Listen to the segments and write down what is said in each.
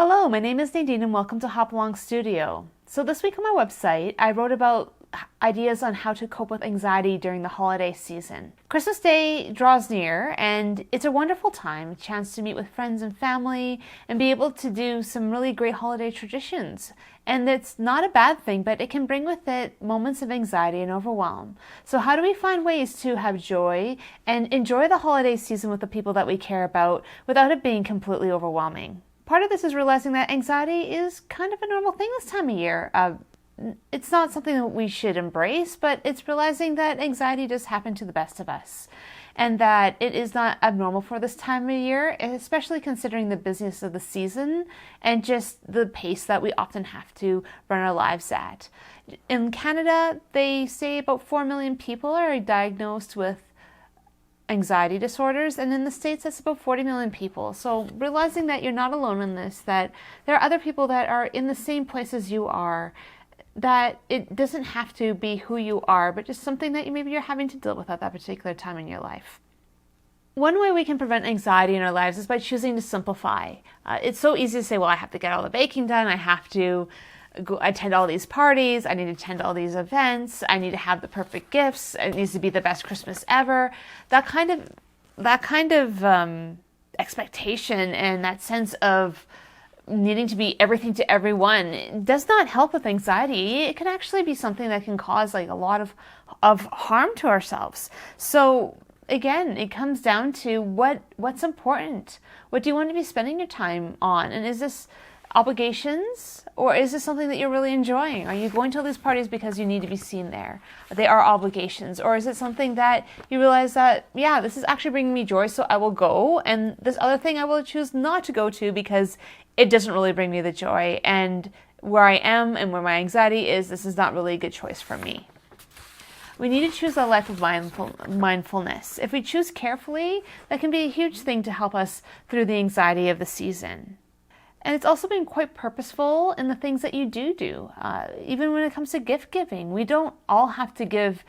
Hello, my name is Nadine and welcome to Hop Along Studio. So this week on my website, I wrote about ideas on how to cope with anxiety during the holiday season. Christmas Day draws near and it's a wonderful time, a chance to meet with friends and family and be able to do some really great holiday traditions. And it's not a bad thing, but it can bring with it moments of anxiety and overwhelm. So how do we find ways to have joy and enjoy the holiday season with the people that we care about without it being completely overwhelming? Part of this is realizing that anxiety is kind of a normal thing this time of year. It's not something that we should embrace, but it's realizing that anxiety does happen to the best of us and that it is not abnormal for this time of year, especially considering the busyness of the season and just the pace that we often have to run our lives at. In Canada, they say about 4 million people are diagnosed with anxiety disorders, and in the States that's about 40 million people. So realizing that you're not alone in this, that there are other people that are in the same place as you are, that it doesn't have to be who you are, but just something that maybe you're having to deal with at that particular time in your life. One way we can prevent anxiety in our lives is by choosing to simplify. It's so easy to say, well, I have to get all the baking done, I have to go attend all these parties, I need to attend all these events, I need to have the perfect gifts, it needs to be the best Christmas ever. That kind of expectation and that sense of needing to be everything to everyone does not help with anxiety. It can actually be something that can cause like a lot of harm to ourselves. So again, it comes down to what's important. What do you want to be spending your time on? And is this obligations, or is this something that you're really enjoying? Are you going to all these parties because you need to be seen there? They are obligations. Or is it something that you realize that, yeah, this is actually bringing me joy, so I will go, and this other thing I will choose not to go to because it doesn't really bring me the joy, and where I am and where my anxiety is, this is not really a good choice for me. We need to choose a life of mindfulness. If we choose carefully, that can be a huge thing to help us through the anxiety of the season. And it's also been quite purposeful in the things that you do. Even when it comes to gift giving, we don't all have to give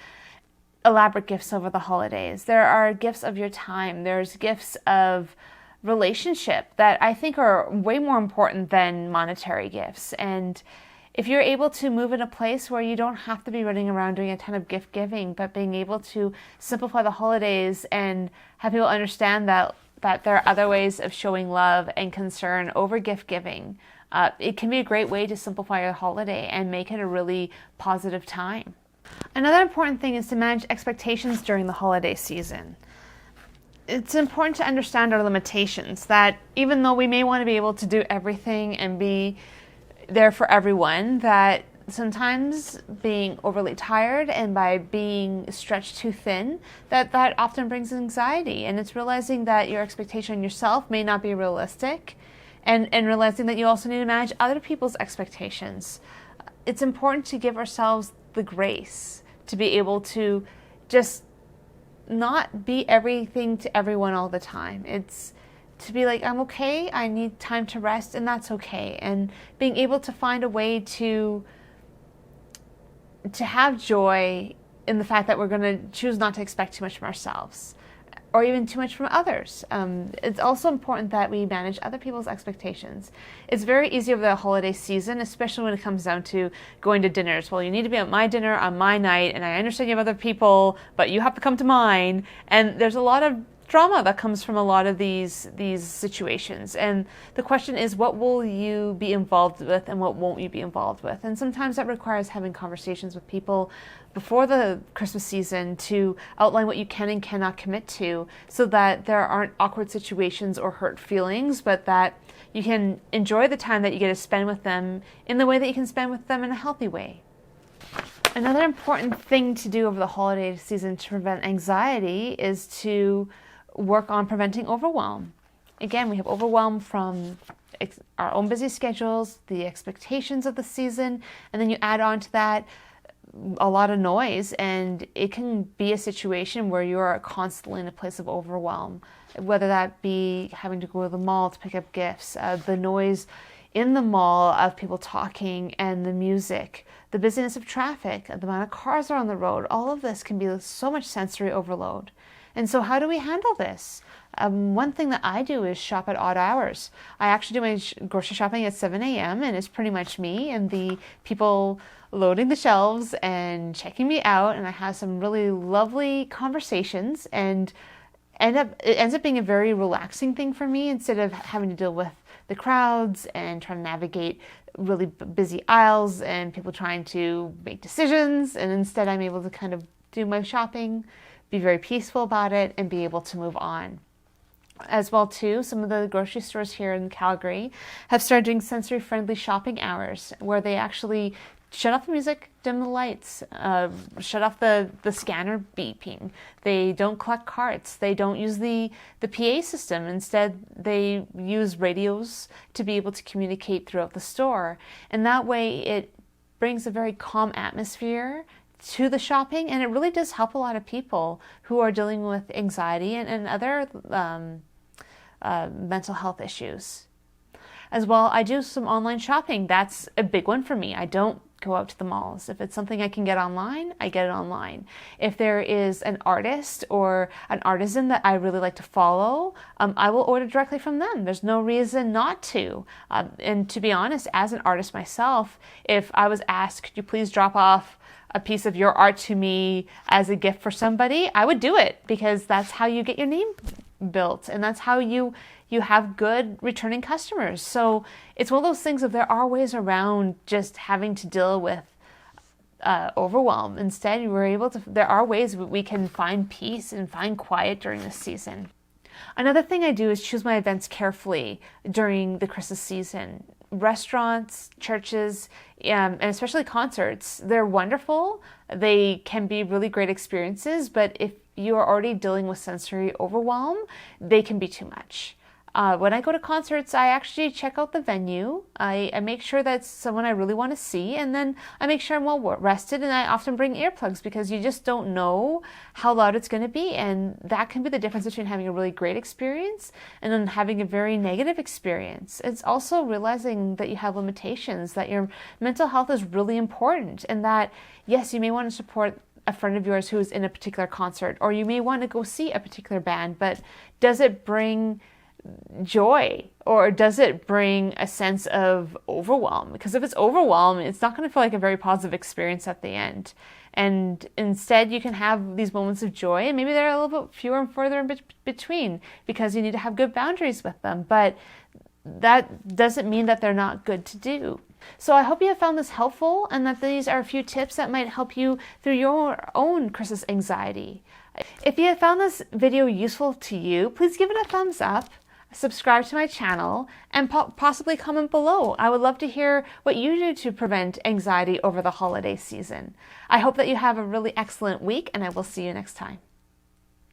elaborate gifts over the holidays. There are gifts of your time. There's gifts of relationship that I think are way more important than monetary gifts. And if you're able to move in a place where you don't have to be running around doing a ton of gift giving, but being able to simplify the holidays and have people understand that there are other ways of showing love and concern over gift giving. It can be a great way to simplify your holiday and make it a really positive time. Another important thing is to manage expectations during the holiday season. It's important to understand our limitations, that even though we may want to be able to do everything and be there for everyone, that sometimes being overly tired and by being stretched too thin, that often brings anxiety. And it's realizing that your expectation on yourself may not be realistic, and realizing that you also need to manage other people's expectations. It's important to give ourselves the grace to be able to just not be everything to everyone all the time. It's to be like, I'm okay, I need time to rest, and that's okay. And being able to find a way to have joy in the fact that we're going to choose not to expect too much from ourselves or even too much from others. It's also important that we manage other people's expectations. It's very easy over the holiday season, especially when it comes down to going to dinners. Well, you need to be at my dinner on my night, and I understand you have other people, but you have to come to mine. And there's a lot of drama that comes from a lot of these situations. And the question is, what will you be involved with and what won't you be involved with? And sometimes that requires having conversations with people before the Christmas season to outline what you can and cannot commit to, so that there aren't awkward situations or hurt feelings, but that you can enjoy the time that you get to spend with them in the way that you can spend with them in a healthy way. Another important thing to do over the holiday season to prevent anxiety is to work on preventing overwhelm. Again, we have overwhelm from our own busy schedules, the expectations of the season, and then you add on to that a lot of noise, and it can be a situation where you're constantly in a place of overwhelm, whether that be having to go to the mall to pick up gifts, the noise in the mall of people talking and the music, the busyness of traffic, the amount of cars are on the road. All of this can be so much sensory overload. And so how do we handle this? One thing that I do is shop at odd hours. I actually do my grocery shopping at 7 a.m. and it's pretty much me and the people loading the shelves and checking me out, and I have some really lovely conversations, and it ends up being a very relaxing thing for me instead of having to deal with the crowds and trying to navigate really busy aisles and people trying to make decisions. And instead I'm able to kind of do my shopping, be very peaceful about it, and be able to move on. As well too, some of the grocery stores here in Calgary have started doing sensory-friendly shopping hours where they actually shut off the music, dim the lights, shut off the scanner beeping. They don't collect carts. They don't use the PA system. Instead, they use radios to be able to communicate throughout the store. And that way it brings a very calm atmosphere to the shopping, and it really does help a lot of people who are dealing with anxiety and other mental health issues. As well, I do some online shopping. That's a big one for me. I don't go out to the malls. If it's something I can get online, I get it online. If there is an artist or an artisan that I really like to follow, I will order directly from them. There's no reason not to. And to be honest, as an artist myself, if I was asked, could you please drop off a piece of your art to me as a gift for somebody, I would do it, because that's how you get your name built, and that's how you have good returning customers. So it's one of those things of there are ways around just having to deal with overwhelm. Instead, there are ways we can find peace and find quiet during this season. Another thing I do is choose my events carefully during the Christmas season. Restaurants, churches, and especially concerts, they're wonderful. They can be really great experiences, but if you are already dealing with sensory overwhelm, they can be too much. When I go to concerts, I actually check out the venue. I make sure that's someone I really want to see, and then I make sure I'm well rested, and I often bring earplugs because you just don't know how loud it's going to be, and that can be the difference between having a really great experience and then having a very negative experience. It's also realizing that you have limitations, that your mental health is really important, and that, yes, you may want to support a friend of yours who's in a particular concert, or you may want to go see a particular band, but does it bring joy, or does it bring a sense of overwhelm? Because if it's overwhelm, it's not going to feel like a very positive experience at the end. And instead, you can have these moments of joy, and maybe they're a little bit fewer and further in between because you need to have good boundaries with them. But that doesn't mean that they're not good to do. So I hope you have found this helpful, and that these are a few tips that might help you through your own Christmas anxiety. If you have found this video useful to you, please give it a thumbs up, subscribe to my channel, and possibly comment below. I would love to hear what you do to prevent anxiety over the holiday season. I hope that you have a really excellent week, and I will see you next time.